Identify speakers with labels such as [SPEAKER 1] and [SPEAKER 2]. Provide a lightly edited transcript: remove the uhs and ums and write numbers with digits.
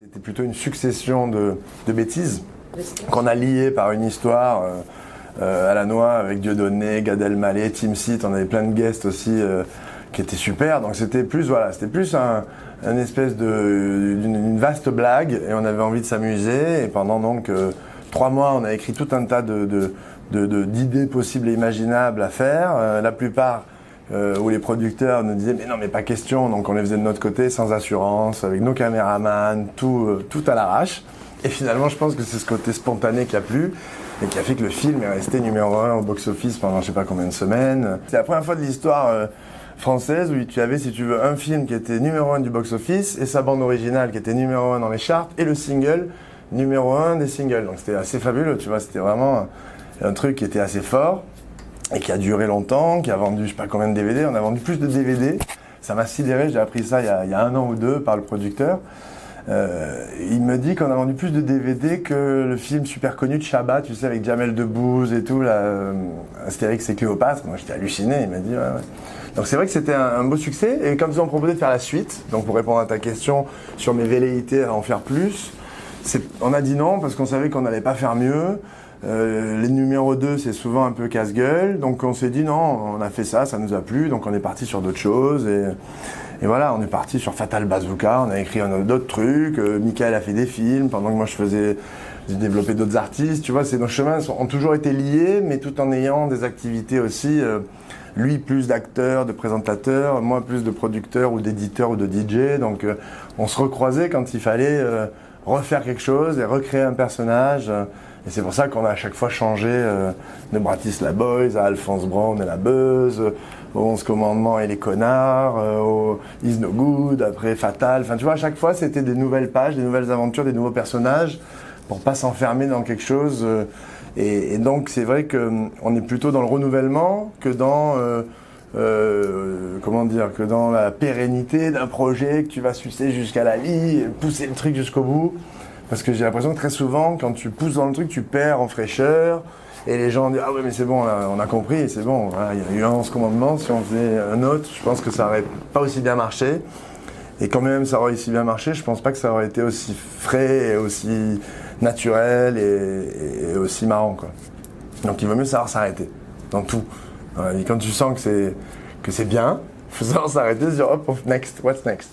[SPEAKER 1] C'était plutôt une succession de bêtises qu'on a liées par une histoire à la noix avec Dieudonné, Gad Elmaleh, Team Seat, on avait plein de guests aussi qui étaient super. Donc c'était plus un espèce d'une vaste blague et on avait envie de s'amuser. Et pendant donc 3 mois, on a écrit tout un tas d'idées possibles et imaginables à faire. La plupart où les producteurs nous disaient mais non mais pas question, donc on les faisait de notre côté sans assurance, avec nos caméramans, tout à l'arrache. Et finalement je pense que c'est ce côté spontané qui a plu et qui a fait que le film est resté numéro 1 au box-office pendant je sais pas combien de semaines. C'est la première fois de l'histoire française où tu avais, si tu veux, un film qui était numéro 1 du box-office et sa bande originale qui était numéro 1 dans les charts et le single numéro 1 des singles. Donc c'était assez fabuleux, tu vois, c'était vraiment un truc qui était assez fort. Et qui a duré longtemps, qui a vendu je sais pas combien de DVD, on a vendu plus de DVD. Ça m'a sidéré, j'ai appris ça il y a 1 an ou 2 par le producteur. Il me dit qu'on a vendu plus de DVD que le film super connu de Chabat, tu sais, avec Jamel Debbouze et tout, là, Astérix et Cléopâtre. Moi j'étais halluciné, il m'a dit ouais. Donc c'est vrai que c'était un beau succès, et comme ils ont proposé de faire la suite, donc pour répondre à ta question sur mes velléités à en faire plus, on a dit non parce qu'on savait qu'on n'allait pas faire mieux. Les numéros 2 c'est souvent un peu casse-gueule, donc on s'est dit non, on a fait ça nous a plu, donc on est parti sur d'autres choses et voilà, on est parti sur Fatal Bazooka, on a écrit d'autres trucs, Michael a fait des films, pendant que moi j'ai développé d'autres artistes, tu vois, nos chemins ont toujours été liés, mais tout en ayant des activités aussi, lui plus d'acteur, de présentateur, moi plus de producteur ou d'éditeur ou de DJ, donc on se recroisait quand il fallait refaire quelque chose et recréer un personnage. Et c'est pour ça qu'on a à chaque fois changé de Bratislava Boys à Alphonse Brown et la Buzz, aux 11 commandements et les connards, au Is No Good, après Fatal. Enfin, tu vois, à chaque fois, c'était des nouvelles pages, des nouvelles aventures, des nouveaux personnages, pour pas s'enfermer dans quelque chose. Et donc, c'est vrai qu'on est plutôt dans le renouvellement que dans... que dans la pérennité d'un projet que tu vas sucer jusqu'à la vie, pousser le truc jusqu'au bout. Parce que j'ai l'impression que très souvent, quand tu pousses dans le truc, tu perds en fraîcheur. Et les gens disent « Ah ouais, mais c'est bon, là, on a compris, c'est bon. Voilà, il y a eu un 11 commandements, si on faisait un autre, je pense que ça aurait pas aussi bien marché. Et quand même ça aurait aussi bien marché, je pense pas que ça aurait été aussi frais et aussi naturel et aussi marrant, quoi. Donc il vaut mieux savoir s'arrêter, dans tout. Et quand tu sens que c'est bien, il faut savoir s'arrêter, se dire « Hop, next, what's next ?»